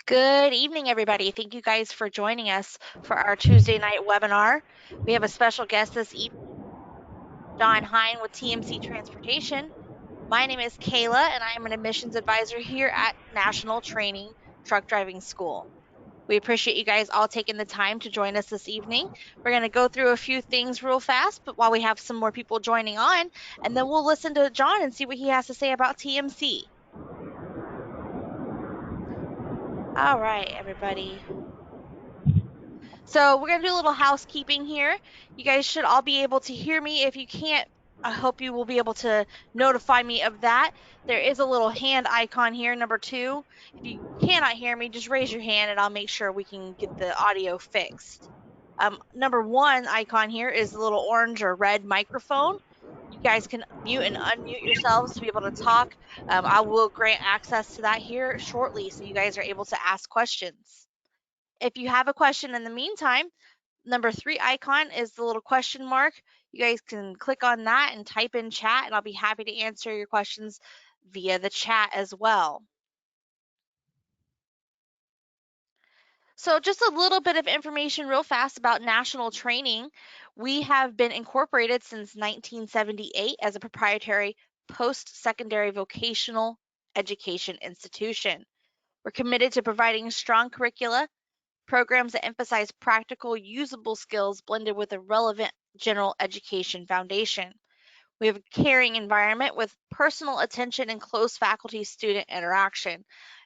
Good evening, everybody. Thank you guys for joining us for our Tuesday night webinar. We have a special guest this evening, John Heine with TMC Transportation. My name is Kayla, and I am an admissions advisor here at National Training Truck Driving School. We appreciate you guys all taking the time to join us this evening. We're going to go through a few things real fast, but while we have some more people joining on, and then we'll listen to John and see what he has to say about TMC. All right, everybody. So we're going to do a little housekeeping here. You guys should all be able to hear me. If you can't, I hope you will be able to notify me of that. There is a little hand icon here, number 2. If you cannot hear me, just raise your hand and I'll make sure we can get the audio fixed. Number 1 icon here is the little orange or red microphone. You guys can mute and unmute yourselves to be able to talk. I will grant access to that here shortly so you guys are able to ask questions. If you have a question in the meantime, number 3 icon is the little question mark. You guys can click on that and type in chat, and I'll be happy to answer your questions via the chat as well. So just a little bit of information real fast about national training. We have been incorporated since 1978 as a proprietary post-secondary vocational education institution. We're committed to providing strong curricula, programs that emphasize practical, usable skills blended with a relevant general education foundation. We have a caring environment with personal attention and close faculty-student interaction,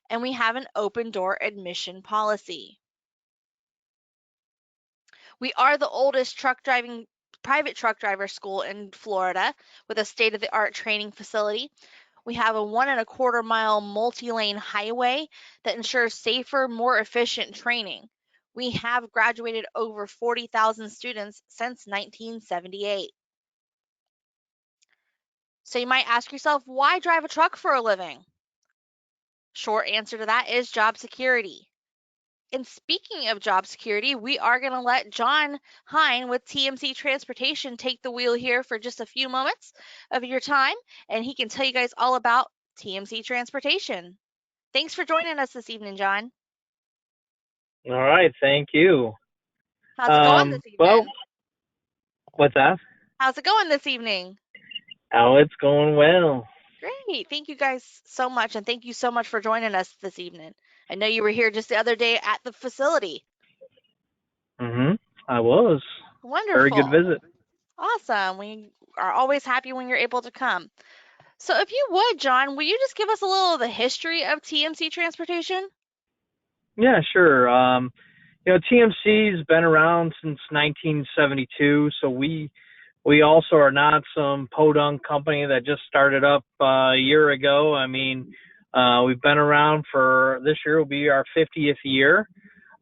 and we have an open-door admission policy. We are the oldest private truck driver school in Florida with a state-of-the-art training facility. We have a 1.25-mile multi-lane highway that ensures safer, more efficient training. We have graduated over 40,000 students since 1978. So you might ask yourself, why drive a truck for a living? Short answer to that is job security. And speaking of job security, we are going to let John Heine with TMC Transportation take the wheel here for just a few moments of your time, and he can tell you guys all about TMC Transportation. Thanks for joining us this evening, John. All right, thank you. How's it going this Well, evening? what's that? How's it going this evening? Oh, it's going well. Great. Thank you guys so much, and thank you so much for joining us this evening. I know you were here just the other day at the facility. I was. Very good Wonderful. visit. Awesome. We are always happy when you're able to come. So if you would, John, will you just give us a little of the history of TMC Transportation? Yeah, sure. TMC's been around since 1972, so we also are not some podunk company that just started up a year ago. I mean, we've been around for this year will be our 50th year.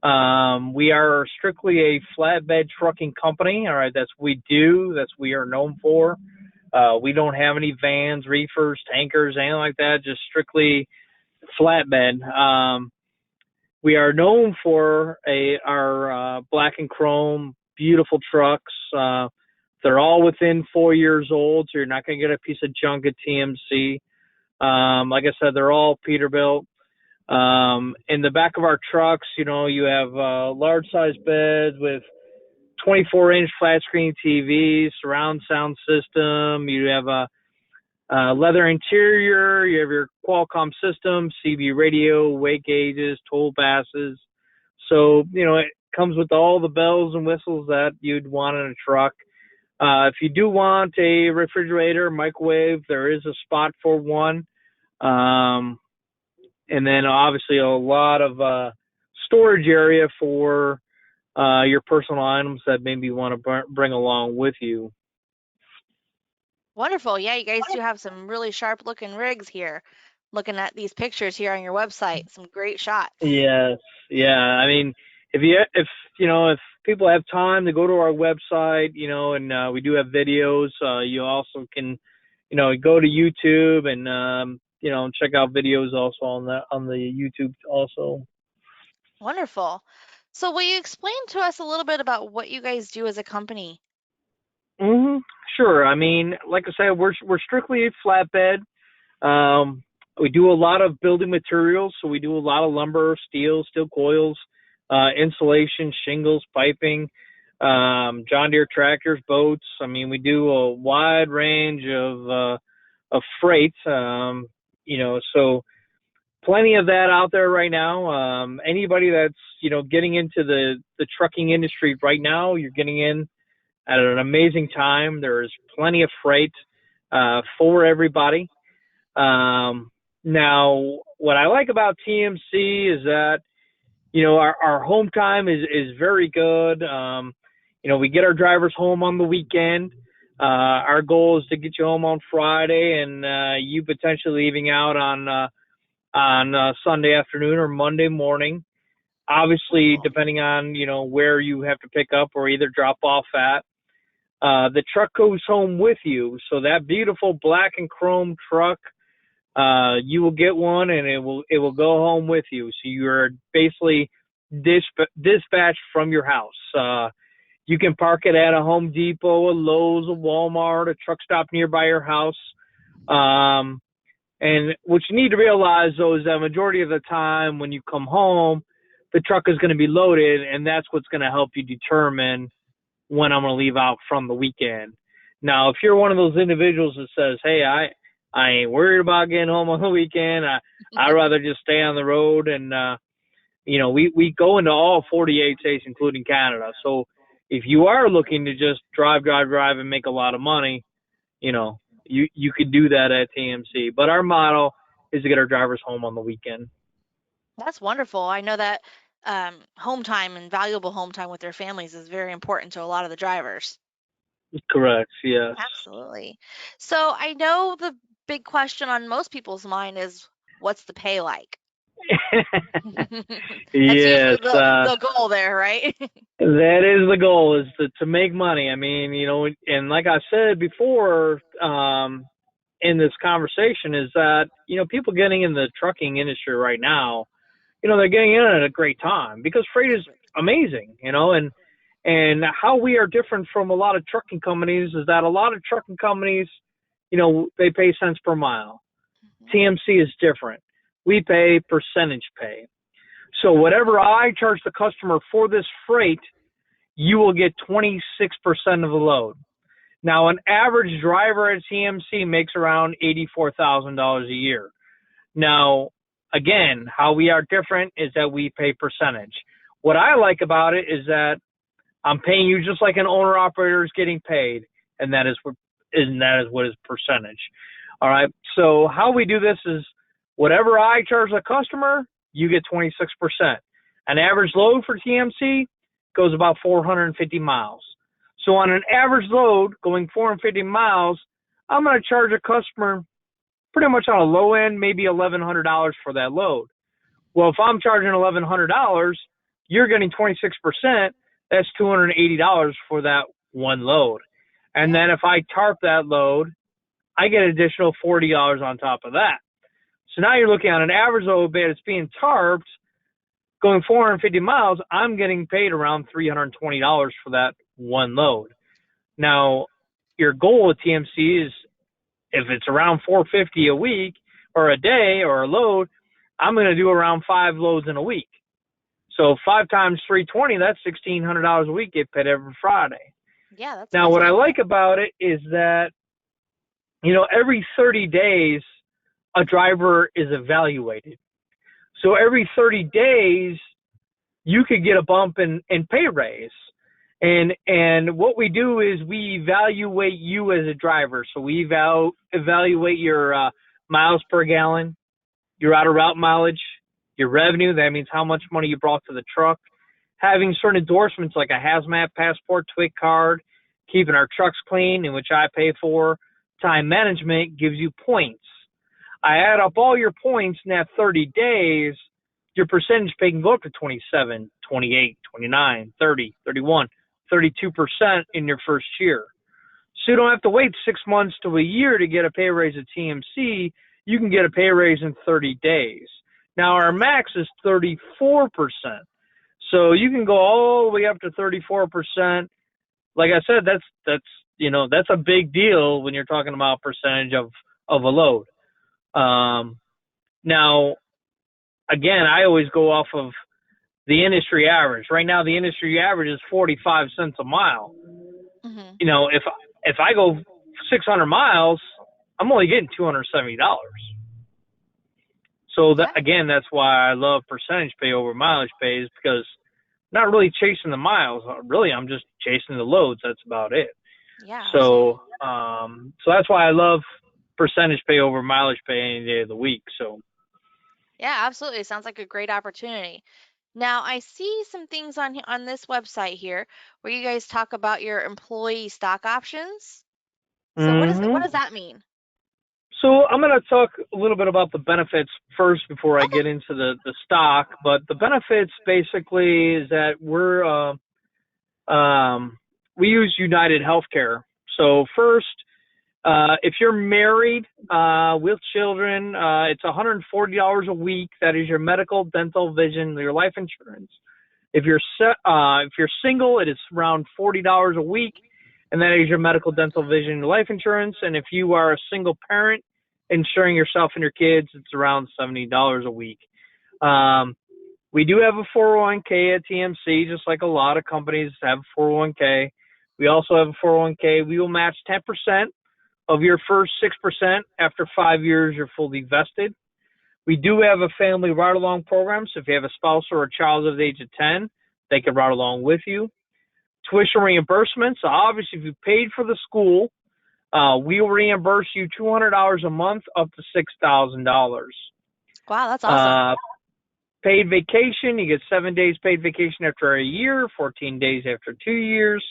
We are strictly a flatbed trucking company. All right, that's what we do. That's what we are known for. We don't have any vans, reefers, tankers, anything like that. Just strictly flatbed. We are known for our black and chrome, beautiful trucks. They're all within 4 years old, so you're not going to get a piece of junk at TMC. Like I said, they're all Peterbilt. In the back of our trucks, you have large size beds with 24-inch flat screen TVs, surround sound system. You have a leather interior. You have your Qualcomm system, CB radio, weight gauges, toll passes. So, it comes with all the bells and whistles that you'd want in a truck. If you do want a refrigerator, microwave, there is a spot for one. And then obviously a lot of storage area for your personal items that maybe you want to bring along with you. Wonderful. Yeah, you guys do have some really sharp looking rigs here. Looking at these pictures here on your website, some great shots. Yes, yeah. I mean, if people have time to go to our website, and we do have videos. You also can, go to YouTube and check out videos also on the YouTube also. Wonderful. So will you explain to us a little bit about what you guys do as a company? Sure. I mean, like I said, we're strictly a flatbed. We do a lot of building materials, so we do a lot of lumber, steel coils, insulation, shingles, piping, John Deere tractors, boats. I mean, we do a wide range of freight. So plenty of that out there right now. Anybody that's getting into the trucking industry right now, you're getting in at an amazing time. There's plenty of freight for everybody. Now, what I like about TMC is that our home time is very good. We get our drivers home on the weekend. Our goal is to get you home on Friday, and you potentially leaving out on Sunday afternoon or Monday morning. Obviously, depending on where you have to pick up or either drop off at. The truck goes home with you, so that beautiful black and chrome truck, you will get one, and it will go home with you. So you're basically dispatched from your house. You can park it at a Home Depot, a Lowe's, a Walmart, a truck stop nearby your house. And what you need to realize, though, is that majority of the time when you come home, the truck is going to be loaded, and that's what's going to help you determine when I'm going to leave out from the weekend. Now, if you're one of those individuals that says, hey, I ain't worried about getting home on the weekend, I'd rather just stay on the road. And, we go into all 48 states, including Canada. So if you are looking to just drive and make a lot of money, you could do that at TMC. But our motto is to get our drivers home on the weekend. That's wonderful. I know that home time and valuable home time with their families is very important to a lot of the drivers. Correct. Yes. Absolutely. So I know the big question on most people's mind is, what's the pay like? That's usually Yes. the goal there, right? That is the goal, is to make money. I mean, and like I said before, in this conversation, is that, people getting in the trucking industry right now, they're getting in at a great time because freight is amazing, and how we are different from a lot of trucking companies is that a lot of trucking companies, they pay cents per mile. TMC is different. We pay percentage pay. So whatever I charge the customer for this freight, you will get 26% of the load. Now, an average driver at TMC makes around $84,000 a year. Now, again, how we are different is that we pay percentage. What I like about it is that I'm paying you just like an owner operator is getting paid, and that is what is percentage. All right. So how we do this is whatever I charge the customer, you get 26%. An average load for TMC goes about 450 miles. So on an average load going 450 miles, I'm going to charge a customer pretty much on a low end, maybe $1,100 for that load. Well, if I'm charging $1,100, you're getting 26%. That's $280 for that one load. And then if I tarp that load, I get an additional $40 on top of that. So now you're looking at an average load bed that's being tarped, going 450 miles, I'm getting paid around $320 for that one load. Now, your goal at TMC is, if it's around 450 a week or a day or a load, I'm going to do around 5 loads in a week. So 5 times 320, that's $1,600 a week get paid every Friday. Yeah, that's now, what I like about it is that, every 30 days, a driver is evaluated. So every 30 days, you could get a bump in pay raise. And what we do is we evaluate you as a driver. So we evaluate your miles per gallon, your out of route mileage, your revenue. That means how much money you brought to the truck. Having certain endorsements like a hazmat passport, TWIC card, keeping our trucks clean, in which I pay for. Time management gives you points. I add up all your points in that 30 days, your percentage pay can go up to 27, 28, 29, 30, 31, 32% in your first year. So you don't have to wait 6 months to a year to get a pay raise at TMC. You can get a pay raise in 30 days. Now, our max is 34%. So you can go all the way up to 34%. Like I said, that's a big deal when you're talking about percentage of a load. Now, again, I always go off of the industry average. Right now, the industry average is 45 cents a mile. Hmm. If I go 600 miles, I'm only getting $270. So that, Yeah. again, that's why I love percentage pay over mileage pay, is because I'm not really chasing the miles. Really, I'm just chasing the loads. That's about it. Yeah, So, absolutely. so that's why I love percentage pay over mileage pay any day of the week. So, Yeah, absolutely. It sounds like a great opportunity. Now, I see some things on this website here where you guys talk about your employee stock options. So what hmm does that mean? so I'm going to talk a little bit about the benefits first before I Okay. get into the stock. But the benefits basically is that we use United Healthcare. So first, if you're married with children, it's $140 a week. That is your medical, dental, vision, your life insurance. If you're single, it is around $40 a week, and that is your medical, dental, vision, and life insurance. And if you are a single parent, insuring yourself and your kids, it's around $70 a week. Um, we do have a 401k at TMC, just like a lot of companies have a 401k. We also have a 401k. We will match 10% of your first 6% after 5 years you're fully vested. We do have a family ride along program, so if you have a spouse or a child of the age of 10, they can ride along with you. Tuition reimbursement, so obviously if you paid for the school, we will reimburse you $200 a month up to $6,000. Wow, that's awesome. Uh, paid vacation, you get 7 days paid vacation after a year, 14 days after 2 years.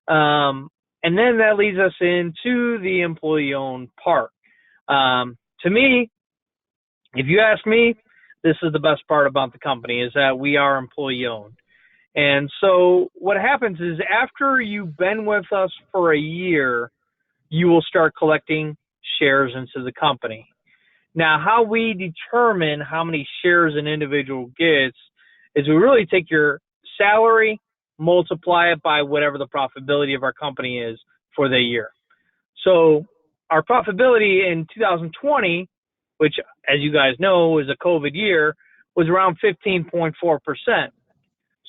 And then that leads us into the employee-owned part. To me, if you ask me, this is the best part about the company, is that we are employee-owned. And so what happens is after you've been with us for a year, you will start collecting shares into the company. Now, how we determine how many shares an individual gets is we really take your salary, multiply it by whatever the profitability of our company is for the year. So our profitability in 2020, which, as you guys know, was a COVID year, was around 15.4%.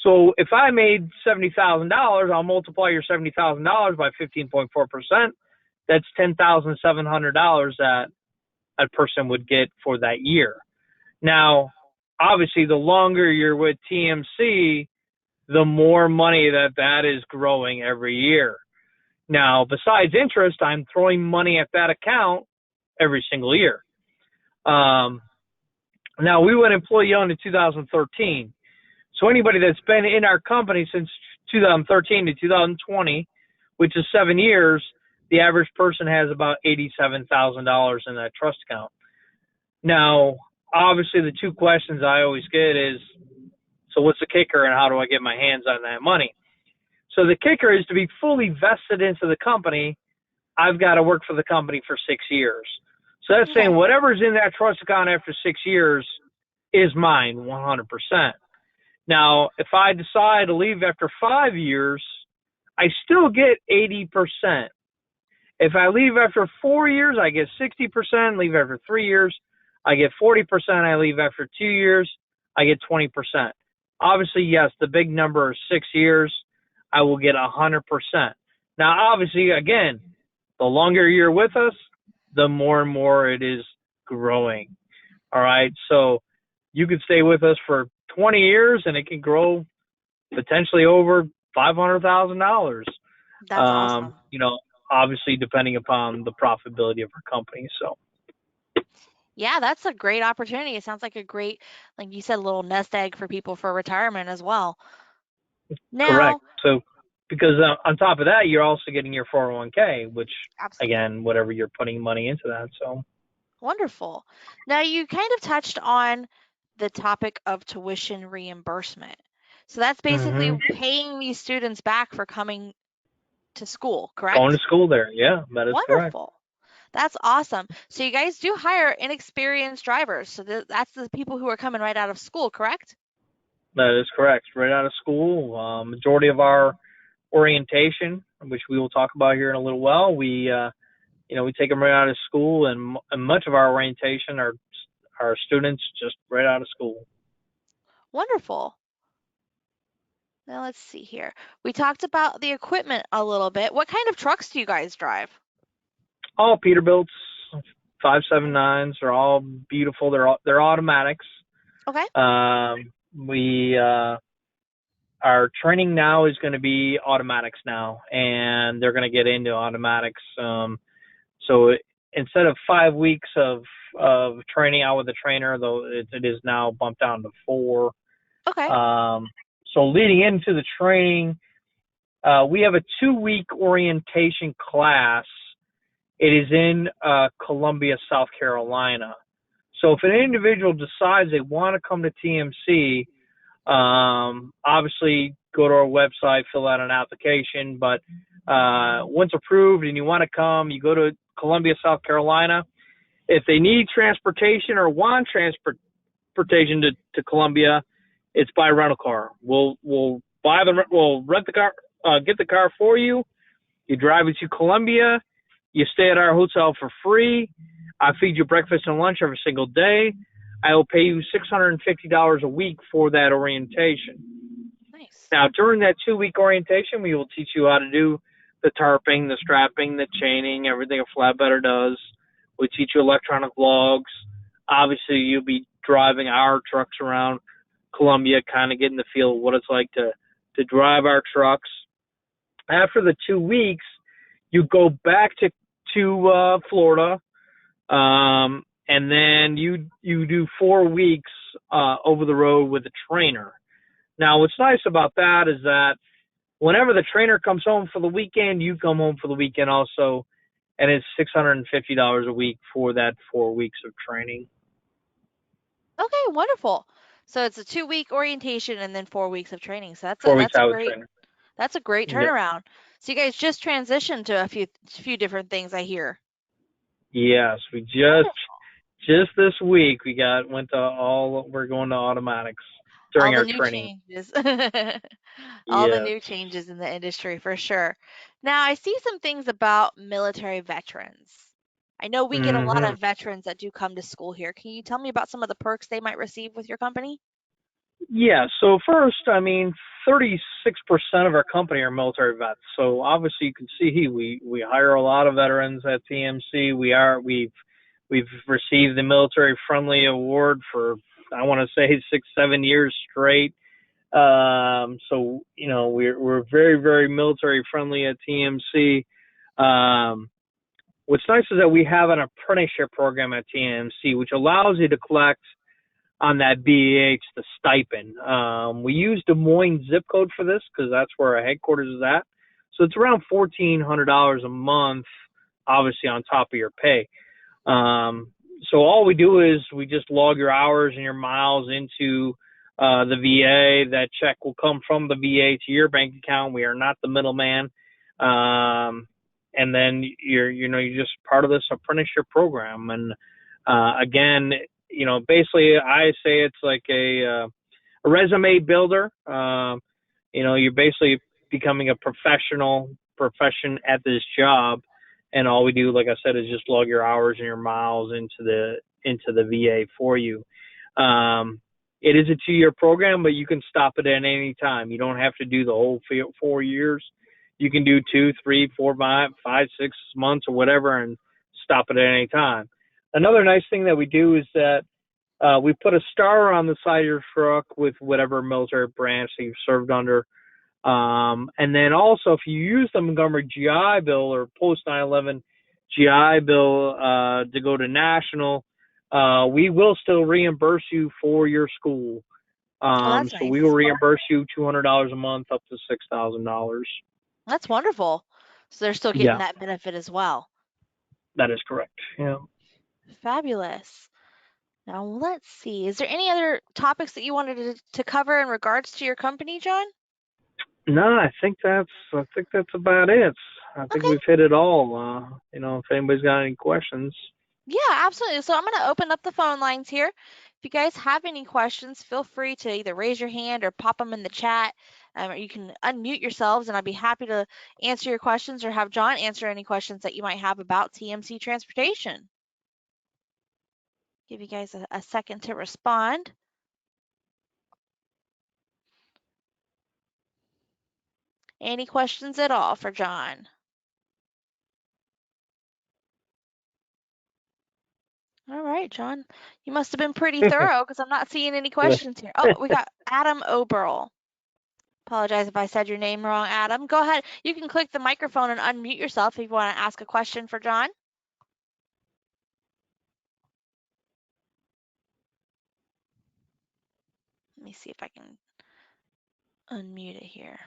So if I made $70,000, I'll multiply your $70,000 by 15.4%. That's $10,700 that a person would get for that year. Now, obviously, the longer you're with TMC, the more money that is growing every year. Now, besides interest, I'm throwing money at that account every single year. Now, we went employee-owned in 2013. So anybody that's been in our company since 2013 to 2020, which is 7 years, the average person has about $87,000 in that trust account. Now, obviously, the two questions I always get is, so what's the kicker and how do I get my hands on that money? So the kicker is to be fully vested into the company, I've got to work for the company for 6 years. So that's saying Okay. whatever's in that trust account after 6 years is mine 100%. Now, if I decide to leave after 5 years, I still get 80%. If I leave after 4 years, I get 60%. Leave after 3 years, I get 40%. I leave after 2 years, I get 20%. Obviously, yes, the big number is 6 years, I will get 100%. Now, obviously, again, the longer you're with us, the more and more it is growing. All right. So you could stay with us for 20 years and it can grow potentially over $500,000. That's awesome. You know, obviously depending upon the profitability of our company. So Yeah, that's a great opportunity. It sounds like a great, like you said, little nest egg for people for retirement as well. correct. Now, So because on top of that, you're also getting your 401k, which absolutely. again, whatever you're putting money into that. So. Wonderful. Now, you kind of touched on the topic of tuition reimbursement. So that's basically hmm paying these students back for coming to school, Going to correct? school there. Yeah, that is correct. Wonderful. That's awesome. So you guys do hire inexperienced drivers. So that's the people who are coming right out of school, correct? That is correct. Right out of school, majority of our orientation, which we will talk about here in a little while, we take them right out of school, and much of our orientation, our students just right out of school. Wonderful. Now let's see here. We talked about the equipment a little bit. What kind of trucks do you guys drive? All Peterbilts, 579s are all beautiful. They're automatics. Okay. We Our training now is going to be automatics now, and they're going to get into automatics. So instead of 5 weeks of training out with the trainer, though it is now bumped down to 4. Okay. So leading into the training, we have a 2-week orientation class. It is in Columbia, South Carolina. So if an individual decides they want to come to TMC, obviously go to our website, fill out an application. But once approved and you want to come, you go to Columbia, South Carolina. If they need transportation or want transportation to Columbia, it's by rental car. We'll rent the car, get the car for you. You drive it to Columbia. You stay at our hotel for free. I feed you breakfast and lunch every single day. I will pay you $650 a week for that orientation. Nice. Now, during that 2-week orientation, we will teach you how to do the tarping, the strapping, the chaining, everything a flatbedder does. We teach you electronic logs. Obviously, you'll be driving our trucks around Columbia, kind of getting the feel of what it's like to drive our trucks. After the 2 weeks, you go back to Florida, and then you do 4 weeks over the road with a trainer. Now, what's nice about that is that whenever the trainer comes home for the weekend, you come home for the weekend also, and it's $650 a week for that 4 weeks of training. Okay, wonderful. So it's a 2-week orientation and then 4 weeks of training. So 4 weeks that's a out with great trainer. that's a great Yep. turnaround. So you guys just transitioned to a few different things, I hear. Yes, we just this week we're going to automatics All during the our new training. changes. All the Yes. new changes in the industry for sure. Now, I see some things about military veterans. I know we get a lot Mhm. of veterans that do come to school here. Can you tell me about some of the perks they might receive with your company? Yeah, so first, 36% of our company are military vets. So obviously you can see we hire a lot of veterans at TMC. We've received the Military Friendly Award for, I want to say, 6-7 years straight. So we're very, very military friendly at TMC. What's nice is that we have an apprenticeship program at TMC, which allows you to collect on that BEH, the stipend. We use Des Moines zip code for this because that's where our headquarters is at. So it's around $1,400 a month, obviously on top of your pay. So all we do is we just log your hours and your miles into the VA. That check will come from the VA to your bank account. We are not the middleman. And then you're just part of this apprenticeship program. And again, basically I say it's like a resume builder. You're basically becoming a profession at this job, and all we do, like I said, is just log your hours and your miles into the VA for you. It is a 2-year program, but you can stop it at any time. You don't have to do the whole 4 years. You can do 2, 3, 4, 5, 6 months or whatever, and stop it at any time. Another nice thing that we do is that we put a star on the side of your truck with whatever military branch that you've served under. And then also, if you use the Montgomery GI Bill or post 9/11 GI Bill to go to national, we will still reimburse you for your school. Oh, that's So we will nice. reimburse you $200 a month up to $6,000. That's wonderful. So they're still getting Yeah, that benefit as well. that is correct. Yeah. Fabulous. Now, let's see. Is there any other topics that you wanted to cover in regards to your company, John? No, I think that's about it. I think Okay. we've hit it all. If anybody's got any questions. Yeah, absolutely. So I'm going to open up the phone lines here. If you guys have any questions, feel free to either raise your hand or pop them in the chat. Or you can unmute yourselves, and I'd be happy to answer your questions or have John answer any questions that you might have about TMC Transportation. Give you guys a second to respond. Any questions at all for John? All right, John. You must have been pretty thorough because I'm not seeing any questions here. Oh, we got Adam Oberl. Apologize if I said your name wrong, Adam. Go ahead. You can click the microphone and unmute yourself if you want to ask a question for John. Let me see if I can unmute it here.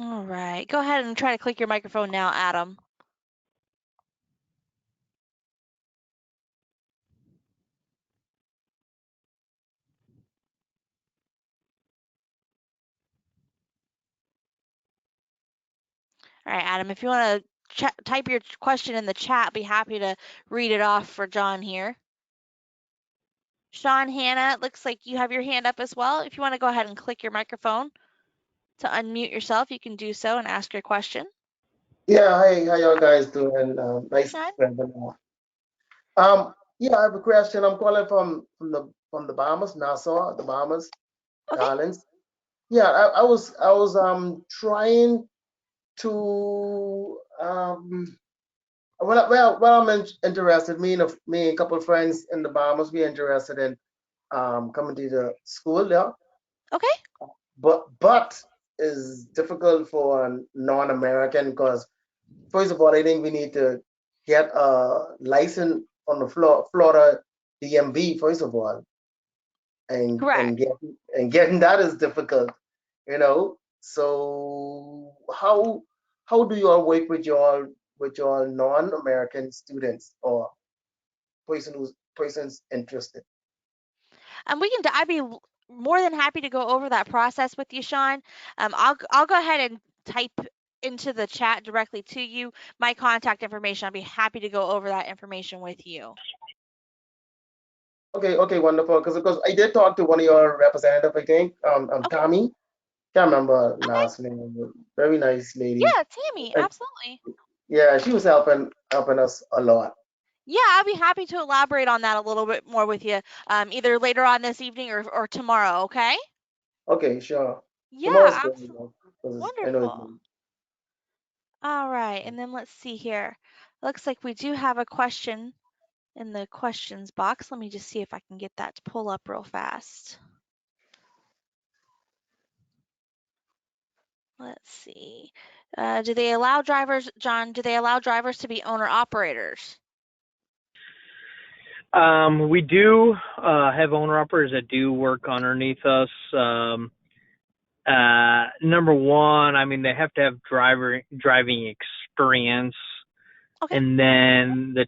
All right. Go ahead and try to click your microphone now, Adam. All right, Adam, if you want to type your question in the chat, I'd be happy to read it off for John here. Sean Hannah, it looks like you have your hand up as well. If you want to go ahead and click your microphone to unmute yourself, you can do so and ask your question. Yeah, hi, how y'all guys doing? Hey, Nice Sean. webinar. Yeah, I have a question. I'm calling from the Bahamas, Nassau, the Bahamas, Okay. Islands. Yeah, I was trying to I'm interested. Me and a couple of friends in the Bahamas, we interested in coming to the school there. Okay. But is difficult for a non-American because first of all, I think we need to get a license on the Florida DMV first of all, and Correct. and get and getting that is difficult, you know. So how do you all work with your non-American students or persons interested? And I'd be more than happy to go over that process with you, Sean. I'll go ahead and type into the chat directly to you my contact information. I'd be happy to go over that information with you. Okay, wonderful. Because I did talk to one of your representative, I think, Okay. Tommy. Can't remember Okay. last name. Very nice lady. Yeah, Tammy, absolutely. Yeah, she was helping us a lot. Yeah, I'd be happy to elaborate on that a little bit more with you, either later on this evening or tomorrow. Okay. Okay, sure. Yeah, Tomorrow's good, absolutely. because I know it's Wonderful. All right, and then let's see here. Looks like we do have a question in the questions box. Let me just see if I can get that to pull up real fast. Let's see. Do they allow drivers, John, do they allow drivers to be owner operators? We do have owner operators that do work underneath us. Number one, I mean, they have to have driving experience. Okay. And then their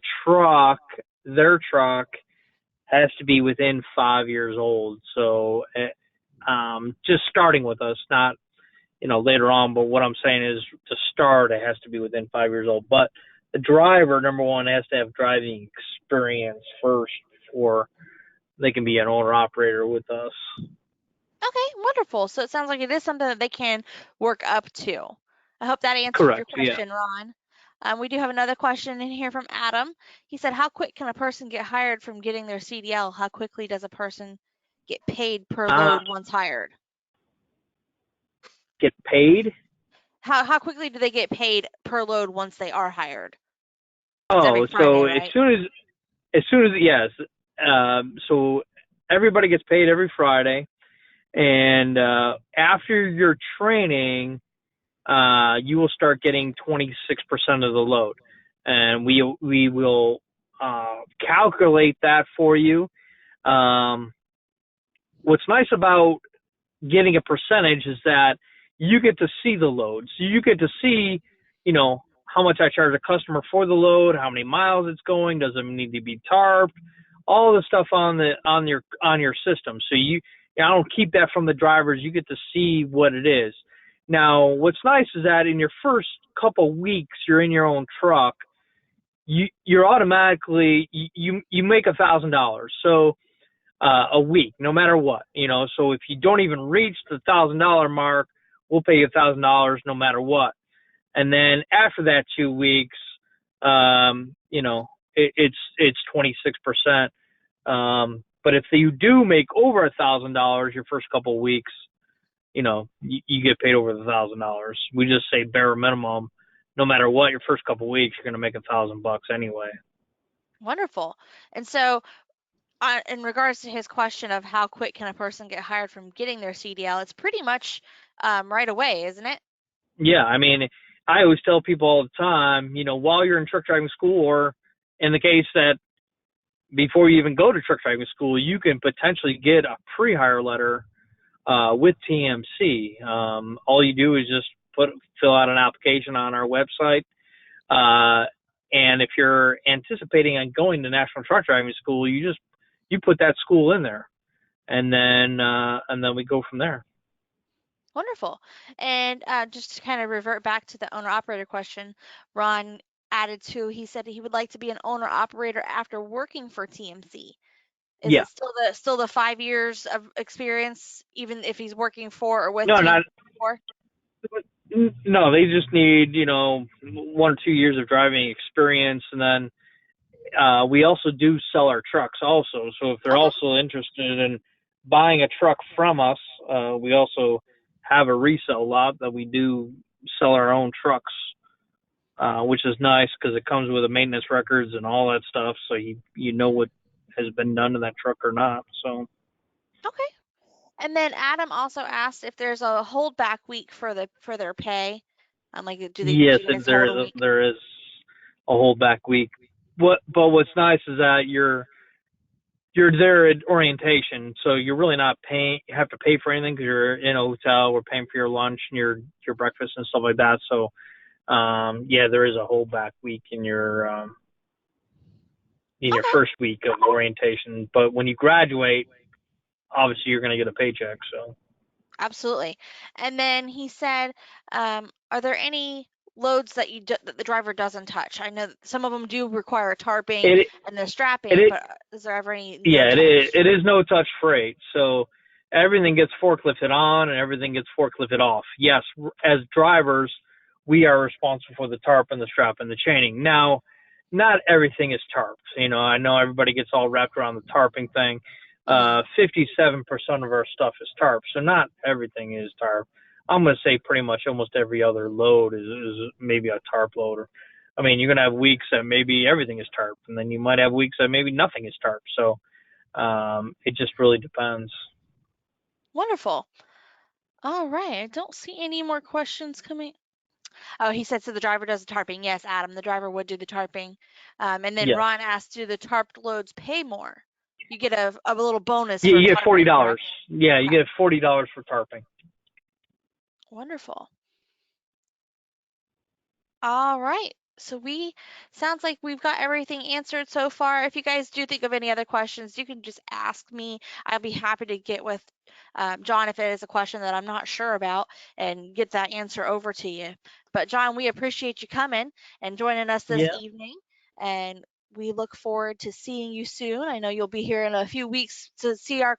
truck has to be within 5 years old. So just starting with us, not, later on, but what I'm saying is to start, it has to be within 5 years old. But the driver, number one, has to have driving experience first before they can be an owner operator with us. Okay, wonderful. So it sounds like it is something that they can work up to. I hope that answered your Correct. Yeah. question, Ron. We do have another question in here from Adam. He said, how quick can a person get hired from getting their CDL? How quickly does a person get paid per load once hired? Get paid? How quickly do they get paid per load once they are hired? It's Oh, every Friday, so right? as soon as yes. So everybody gets paid every Friday, and after your training, you will start getting 26% of the load, and we will calculate that for you. What's nice about getting a percentage is that you get to see the load. So you get to see, how much I charge a customer for the load, how many miles it's going, does it need to be tarped, all the stuff on your system. So I don't keep that from the drivers. You get to see what it is. Now, what's nice is that in your first couple weeks, you're in your own truck. You're automatically you make $1,000. So a week, no matter what, So if you don't even reach the $1,000 mark we'll pay you $1,000 no matter what. And then after that 2 weeks, it's 26%. But if you do make over $1,000 your first couple of weeks, you get paid over $1,000. We just say bare minimum. No matter what, your first couple of weeks, you're going to make $1,000 anyway. Wonderful. And so, in regards to his question of how quick can a person get hired from getting their CDL, it's pretty much right away, isn't it? Yeah, I mean, I always tell people all the time, while you're in truck driving school, or in the case that before you even go to truck driving school, you can potentially get a pre-hire letter with TMC. All you do is just fill out an application on our website. And if you're anticipating on going to National Truck Driving School, you put that school in there, and then we go from there. Wonderful. And just to kind of revert back to the owner operator question, Ron added to, he said he would like to be an owner operator after working for TMC. Is Yeah. it still the 5 years of experience, even if he's working for or with No, TMC not. before? No, they just need 1 or 2 years of driving experience, and then we also do sell our trucks also. So if they're also interested in buying a truck from us, we also have a resale lot that we do sell our own trucks, which is nice because it comes with the maintenance records and all that stuff, so you know what has been done to that truck or not. So. Okay. And then Adam also asked if there's a holdback week for their pay. Like, do Yes, you guys there hold is a week? there is a holdback week. But what's nice is that you're there at orientation, so you're really not paying. You have to pay for anything because you're in a hotel. We're paying for your lunch and your breakfast and stuff like that. So, yeah, there is a holdback week in your first week of orientation. But when you graduate, obviously you're going to get a paycheck. So. Absolutely. And then he said, are there any loads that that the driver doesn't touch? I know that some of them do require tarping and the strapping, but is there ever any no touch? It is no touch freight. So everything gets forklifted on and everything gets forklifted off. Yes, as drivers, we are responsible for the tarp and the strap and the chaining. Now, not everything is tarped. I know everybody gets all wrapped around the tarping thing. 57% of our stuff is tarp, so not everything is tarp. I'm going to say pretty much almost every other load is maybe a tarp load. I mean, you're going to have weeks that maybe everything is tarp, and then you might have weeks that maybe nothing is tarp. So it just really depends. Wonderful. All right. I don't see any more questions coming. Oh, he said, so the driver does the tarping. Yes, Adam, the driver would do the tarping. And then Yes. Ron asked, do the tarped loads pay more? You get a little bonus Yeah, for you get tarping, $40. correct? Yeah, you get $40 for tarping. Wonderful. All right. So sounds like we've got everything answered so far. If you guys do think of any other questions, you can just ask me. I'll be happy to get with John if it is a question that I'm not sure about and get that answer over to you. But John, we appreciate you coming and joining us this evening, and we look forward to seeing you soon. I know you'll be here in a few weeks to see our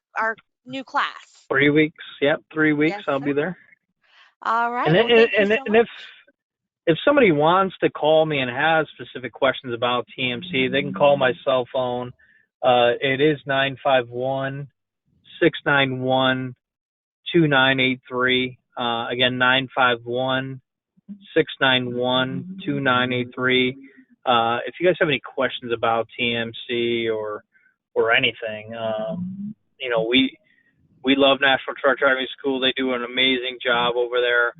new class. 3 weeks. Yep, 3 weeks. Yes, I'll sir. be there. All right. And Well, thank you so much. if somebody wants to call me and has specific questions about TMC, they can call my cell phone. It is 951-691-2983. Again, 951-691-2983. If you guys have any questions about TMC or anything, we love National Truck Driving School. They do an amazing job over there.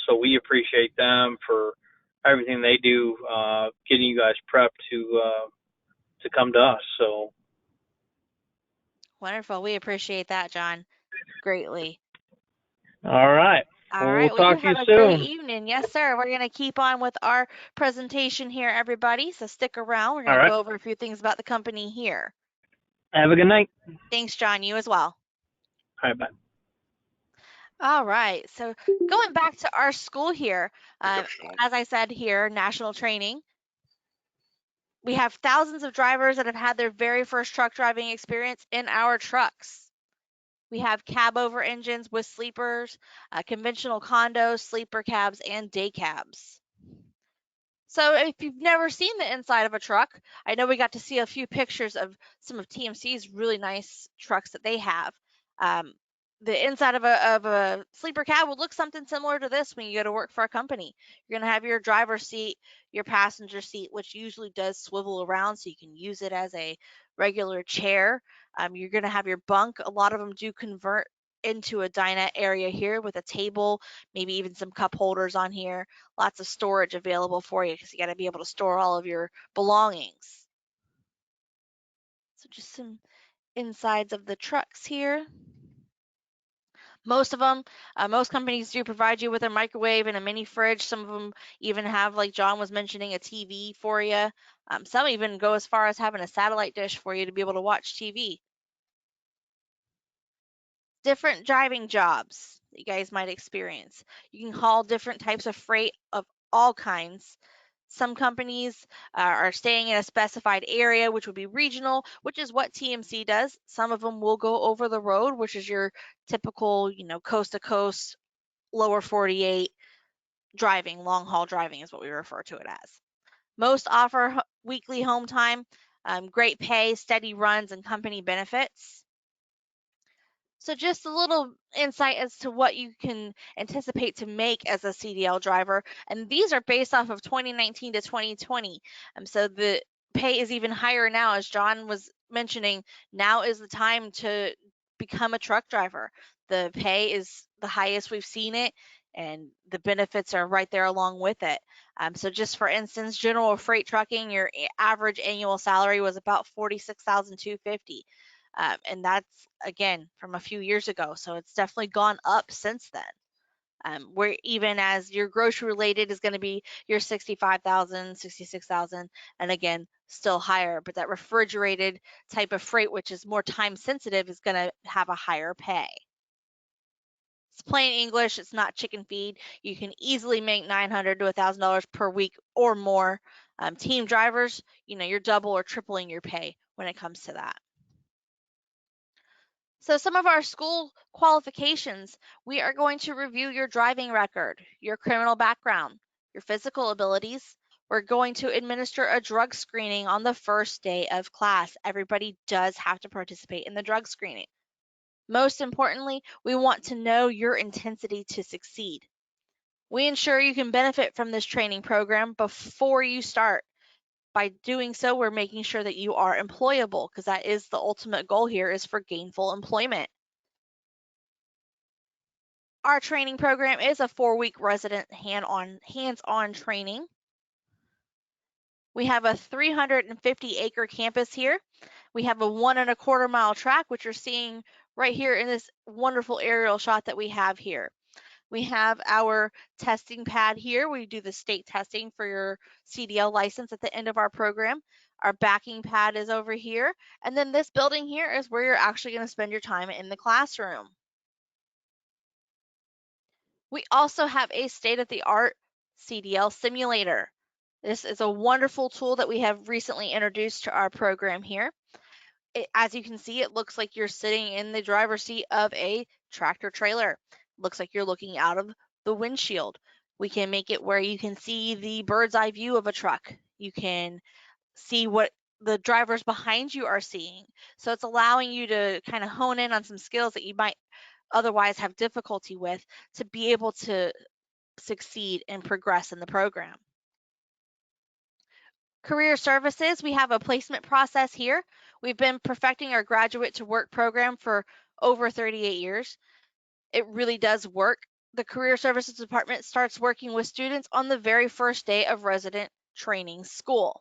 So we appreciate them for everything they do, getting you guys prepped to come to us. So Wonderful. We appreciate that, John, greatly. all right. All right. We'll Well, you talk to you have a great soon. evening. Yes, sir. We're going to keep on with our presentation here, everybody. So stick around. We're going to go over a few things about the company here. Have a good night. Thanks, John. You as well. All right, bye. All right. So going back to our school here, as I said here, national training. We have thousands of drivers that have had their very first truck driving experience in our trucks. We have cab over engines with sleepers, conventional condos, sleeper cabs, and day cabs. So if you've never seen the inside of a truck, I know we got to see a few pictures of some of TMC's really nice trucks that they have. Um, the inside of a sleeper cab would look something similar to this when you go to work for a company. You're going to have your driver's seat, your passenger seat, which usually does swivel around so you can use it as a regular chair. You're going to have your bunk. A lot of them do convert into a dinette area here with a table, maybe even some cup holders on here. Lots of storage available for you because you got to be able to store all of your belongings. So just some insides of the trucks here. Most of them, most companies do provide you with a microwave and a mini fridge. Some of them even have, like John was mentioning, a TV for you. Some even go as far as having a satellite dish for you to be able to watch TV. Different driving jobs that you guys might experience. You can haul different types of freight of all kinds. Some companies are staying in a specified area, which would be regional, which is what TMC does. Some of them will go over the road, which is your typical, coast to coast, lower 48 driving, long haul driving is what we refer to it as. Most offer weekly home time, great pay, steady runs, and company benefits. So just a little insight as to what you can anticipate to make as a CDL driver. And these are based off of 2019 to 2020. So the pay is even higher now, as John was mentioning. Now is the time to become a truck driver. The pay is the highest we've seen it, and the benefits are right there along with it. So just for instance, general freight trucking, your average annual salary was about $46,250. And that's again from a few years ago. So it's definitely gone up since then. Where even as your grocery related is going to be your 65,000, 66,000, and again, still higher. But that refrigerated type of freight, which is more time sensitive, is going to have a higher pay. It's plain English. It's not chicken feed. You can easily make $900 to $1,000 per week or more. Team drivers, you're double or tripling your pay when it comes to that. So some of our school qualifications, we are going to review your driving record, your criminal background, your physical abilities. We're going to administer a drug screening on the first day of class. Everybody does have to participate in the drug screening. Most importantly, we want to know your intensity to succeed. We ensure you can benefit from this training program before you start. By doing so, we're making sure that you are employable, because that is the ultimate goal here, is for gainful employment. Our training program is a 4-week resident hands-on training. We have a 350-acre campus here. We have a 1.25-mile track, which you're seeing right here in this wonderful aerial shot that we have here. We have our testing pad here. We do the state testing for your CDL license at the end of our program. Our backing pad is over here. And then this building here is where you're actually going to spend your time in the classroom. We also have a state-of-the-art CDL simulator. This is a wonderful tool that we have recently introduced to our program here. As you can see, it looks like you're sitting in the driver's seat of a tractor trailer. Looks like you're looking out of the windshield. We can make it where you can see the bird's eye view of a truck. You can see what the drivers behind you are seeing. So it's allowing you to kind of hone in on some skills that you might otherwise have difficulty with, to be able to succeed and progress in the program. Career services, we have a placement process here. We've been perfecting our graduate to work program for over 38 years. It really does work. The career services department starts working with students on the very first day of resident training school.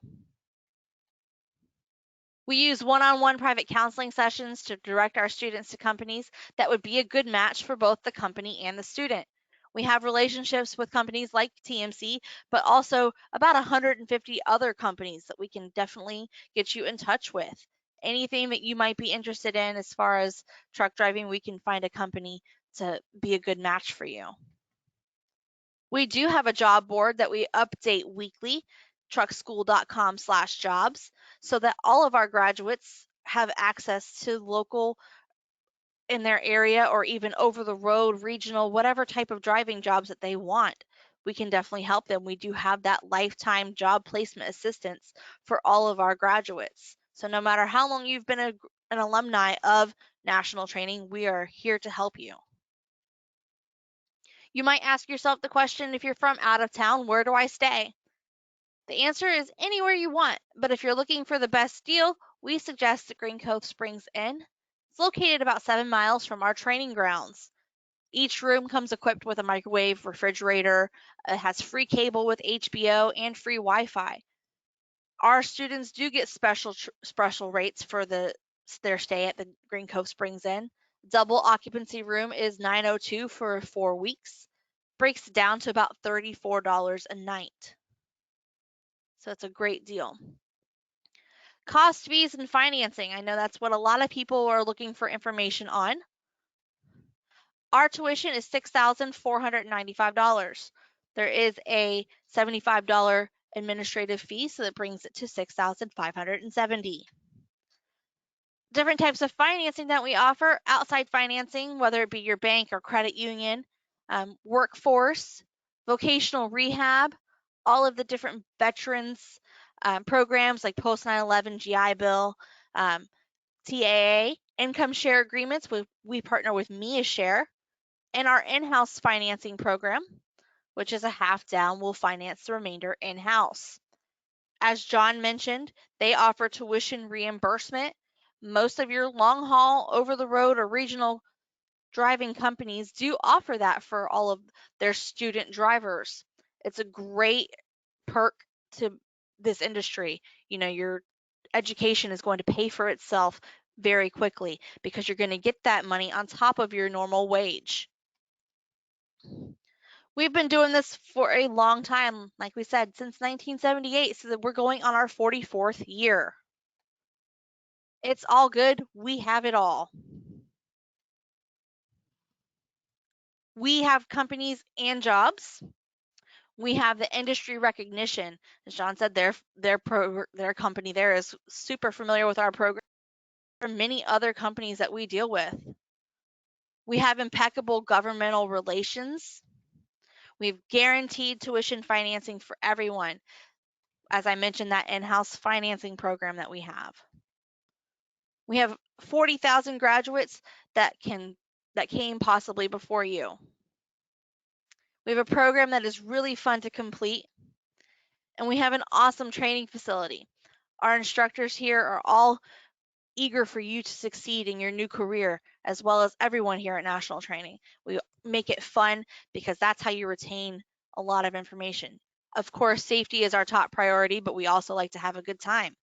We use one-on-one private counseling sessions to direct our students to companies that would be a good match for both the company and the student. We have relationships with companies like TMC, but also about 150 other companies that we can definitely get you in touch with. Anything that you might be interested in as far as truck driving, we can find a company to be a good match for you. We do have a job board that we update weekly, truckschool.com/jobs, so that all of our graduates have access to local in their area or even over the road, regional, whatever type of driving jobs that they want, we can definitely help them. We do have that lifetime job placement assistance for all of our graduates. So no matter how long you've been an alumni of national training, we are here to help you. You might ask yourself the question, if you're from out of town, where do I stay? The answer is anywhere you want, but if you're looking for the best deal, we suggest the Green Cove Springs Inn. It's located about 7 miles from our training grounds. Each room comes equipped with a microwave, refrigerator, it has free cable with HBO and free Wi-Fi. Our students do get special rates for their stay at the Green Cove Springs Inn. Double occupancy room is $902 for 4 weeks. Breaks down to about $34 a night. So it's a great deal. Cost, fees, and financing. I know that's what a lot of people are looking for information on. Our tuition is $6,495. There is a $75 administrative fee, so that brings it to $6,570. Different types of financing that we offer: outside financing, whether it be your bank or credit union, workforce, vocational rehab, all of the different veterans programs like post 9/11 GI Bill, TAA, income share agreements. We partner with Mia Share, and our in-house financing program, which is a half down, will finance the remainder in-house. As John mentioned, they offer tuition reimbursement. Most of your long haul, over the road, or regional driving companies do offer that for all of their student drivers. It's a great perk to this industry. You know, your education is going to pay for itself very quickly because you're going to get that money on top of your normal wage. We've been doing this for a long time, like we said, since 1978, so that we're going on our 44th year. It's all good. We have it all. We have companies and jobs. We have the industry recognition. As John said, their company there is super familiar with our program. There are many other companies that we deal with. We have impeccable governmental relations. We have guaranteed tuition financing for everyone. As I mentioned, that in-house financing program that we have. We have 40,000 graduates that came possibly before you. We have a program that is really fun to complete, and we have an awesome training facility. Our instructors here are all eager for you to succeed in your new career, as well as everyone here at National Training. We make it fun because that's how you retain a lot of information. Of course, safety is our top priority, but we also like to have a good time.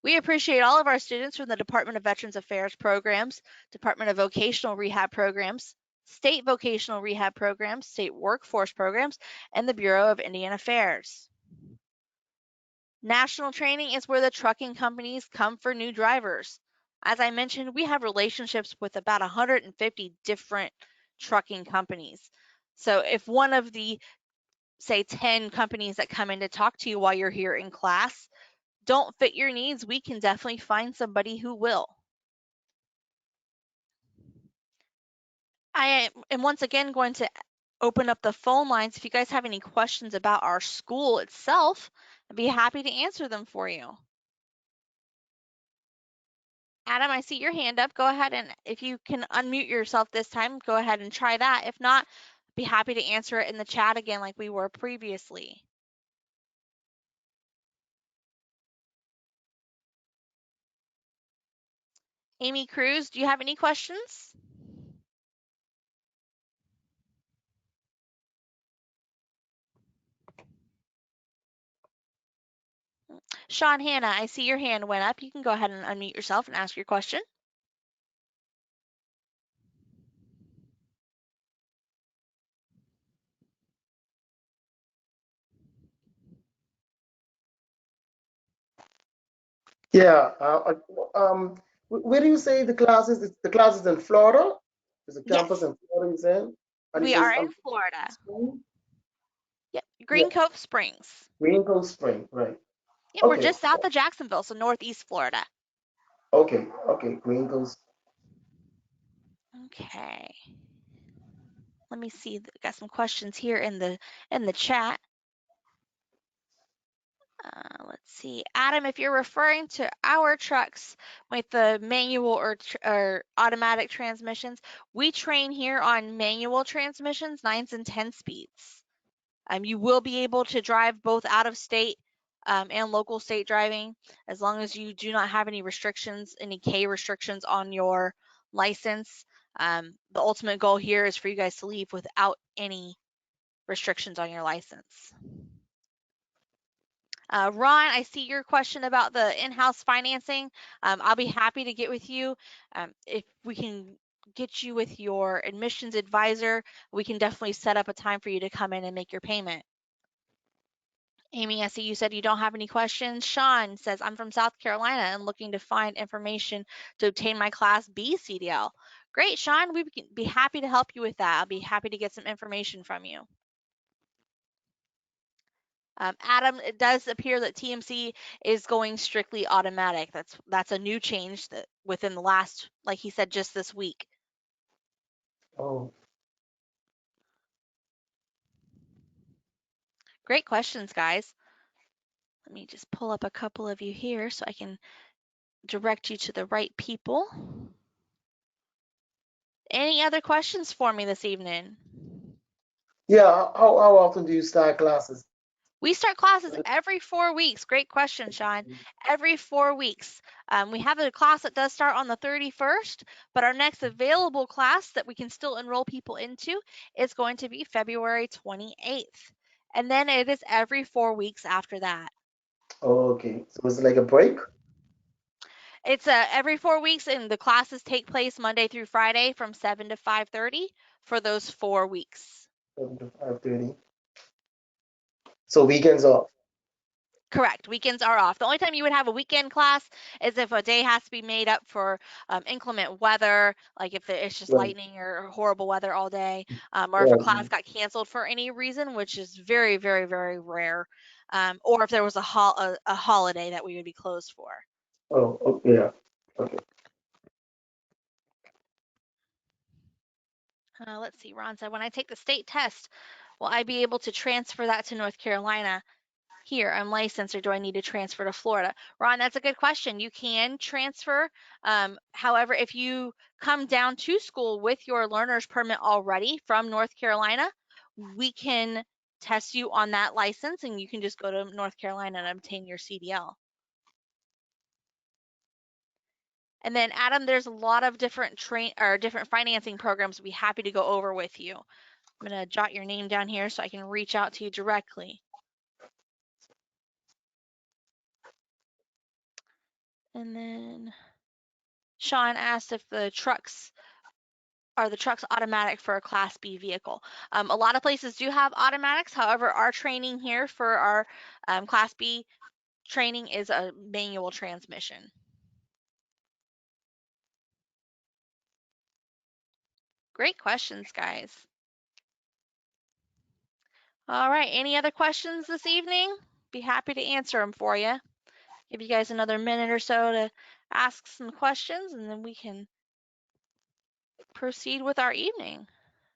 We appreciate all of our students from the Department of Veterans Affairs programs, Department of Vocational Rehab programs, state vocational rehab programs, state workforce programs, and the Bureau of Indian Affairs. National Training is where the trucking companies come for new drivers. As I mentioned, we have relationships with about 150 different trucking companies. So if one of the, say, 10 companies that come in to talk to you while you're here in class don't fit your needs, we can definitely find somebody who will. I am once again going to open up the phone lines. If you guys have any questions about our school itself, I'd be happy to answer them for you. Adam, I see your hand up. Go ahead, and if you can unmute yourself this time, go ahead and try that. If not, I'd be happy to answer it in the chat again like we were previously. Amy Cruz, do you have any questions? Sean Hanna, I see your hand went up. You can go ahead and unmute yourself and ask your question. Yeah. Where do you say the classes? The classes in Florida? Is the campus Yes, in Florida? You saying? And we is are in Florida. school? Yep, Yeah, Green Cove Springs. Green Cove Spring, right? Yep, we're Okay. just south of Jacksonville, so northeast Florida. Okay. Okay. Green Cove. Okay. Let me see. Got some questions here in the chat. Let's see. Adam, if you're referring to our trucks with the manual or automatic transmissions, we train here on manual transmissions, 9s and 10 speeds. You will be able to drive both out of state and local state driving as long as you do not have any restrictions, any K restrictions on your license. The ultimate goal here is for you guys to leave without any restrictions on your license. Ron, I see your question about the in-house financing. I'll be happy to get with you. If we can get you with your admissions advisor, we can definitely set up a time for you to come in and make your payment. Amy, I see you said you don't have any questions. Sean says, I'm from South Carolina and looking to find information to obtain my Class B CDL. Great, Sean. We would be happy to help you with that. I'll be happy to get some information from you. Adam, it does appear that TMC is going strictly automatic. That's a new change that within the last, like he said, just this week. Oh. Great questions, guys. Let me just pull up a couple of you here so I can direct you to the right people. Any other questions for me this evening? Yeah, how often do you start classes? We start classes every 4 weeks. Great question, Sean. Every 4 weeks. We have a class that does start on the 31st, but our next available class that we can still enroll people into is going to be February 28th. And then it is every 4 weeks after that. Okay, so it's like a break? It's every 4 weeks, and the classes take place Monday through Friday from 7 to 5:30 for those 4 weeks. 7 to 5:30. So weekends off. Correct. Weekends are off. The only time you would have a weekend class is if a day has to be made up for inclement weather, like if it's just Right. lightning or horrible weather all day, or if a class Right. got canceled for any reason, which is very, very, very rare, or if there was a holiday that we would be closed for. Oh, okay, yeah. Okay. Let's see. Ron said, when I take the state test, will I be able to transfer that to North Carolina? Here, I'm licensed, or do I need to transfer to Florida? Ron, that's a good question. You can transfer. However, if you come down to school with your learner's permit already from North Carolina, we can test you on that license and you can just go to North Carolina and obtain your CDL. And then Adam, there's a lot of different different financing programs we'd be happy to go over with you. I'm going to jot your name down here so I can reach out to you directly. And then Sean asked if the trucks automatic for a Class B vehicle. A lot of places do have automatics. However, our training here for our Class B training is a manual transmission. Great questions, guys. All right, any other questions this evening? Be happy to answer them for you. Give you guys another minute or so to ask some questions, and then we can proceed with our evening.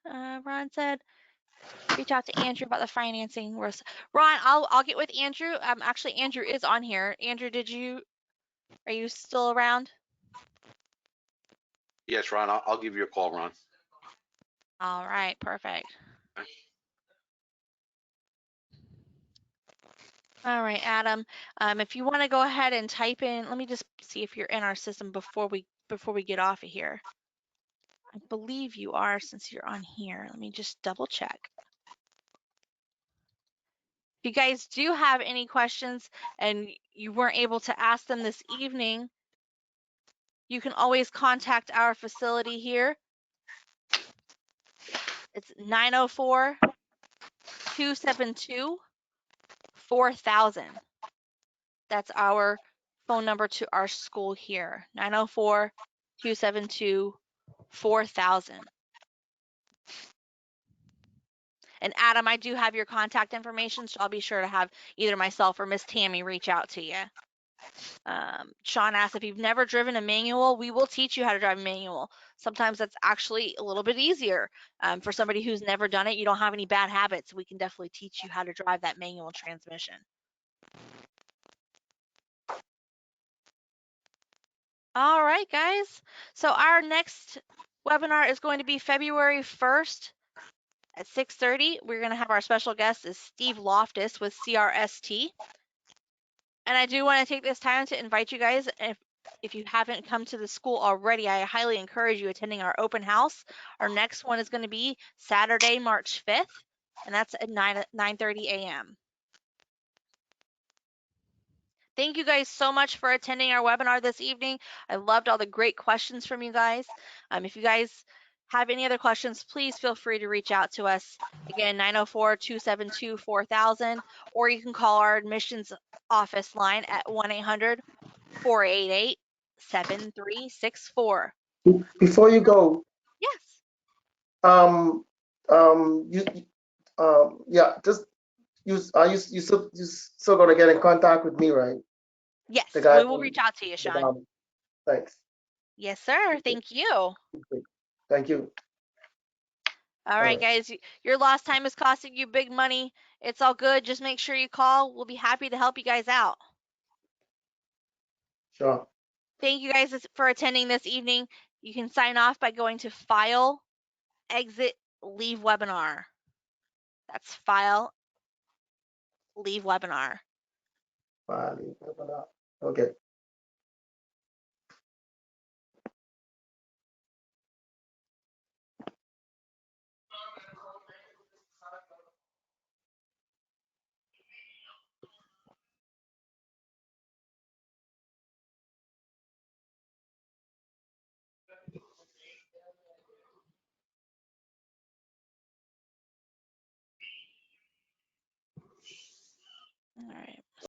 Ron said, reach out to Andrew about the financing. Ron, I'll get with Andrew. Actually, Andrew is on here. Andrew, are you still around? Yes, Ron, I'll give you a call, Ron. All right, perfect. Okay. All right, Adam. If you want to go ahead and type in, let me just see if you're in our system before we get off of here. I believe you are since you're on here. Let me just double check. If you guys do have any questions and you weren't able to ask them this evening, you can always contact our facility here. It's 904-272-4000. That's our phone number to our school here, 904-272-4000. And Adam, I do have your contact information, so I'll be sure to have either myself or Miss Tammy reach out to you. Sean asked if you've never driven a manual, we will teach you how to drive a manual. Sometimes that's actually a little bit easier. For somebody who's never done it, you don't have any bad habits, we can definitely teach you how to drive that manual transmission. All right, guys. So our next webinar is going to be February 1st at 6:30. We're going to have our special guest is Steve Loftus with CRST. And I do want to take this time to invite you guys, if you haven't come to the school already, I highly encourage you attending our open house. Our next one is going to be Saturday, March 5th, and that's at 9:30 a.m. Thank you guys so much for attending our webinar this evening. I loved all the great questions from you guys. If you guys have any other questions, please feel free to reach out to us. Again, 904-272-4000, or you can call our admissions office line at 1-800-488-7364. Before you go, Yes. Yeah, just you still gonna get in contact with me, right? Yes, The guy we will from reach out to you, the Sean. bottom. Thanks. Yes, sir. Thank you. Thank you. All right, guys, your lost time is costing you big money. It's all good. Just make sure you call. We'll be happy to help you guys out. Sure. Thank you guys for attending this evening. You can sign off by going to File, Exit, Leave Webinar. That's File, Leave Webinar. Okay.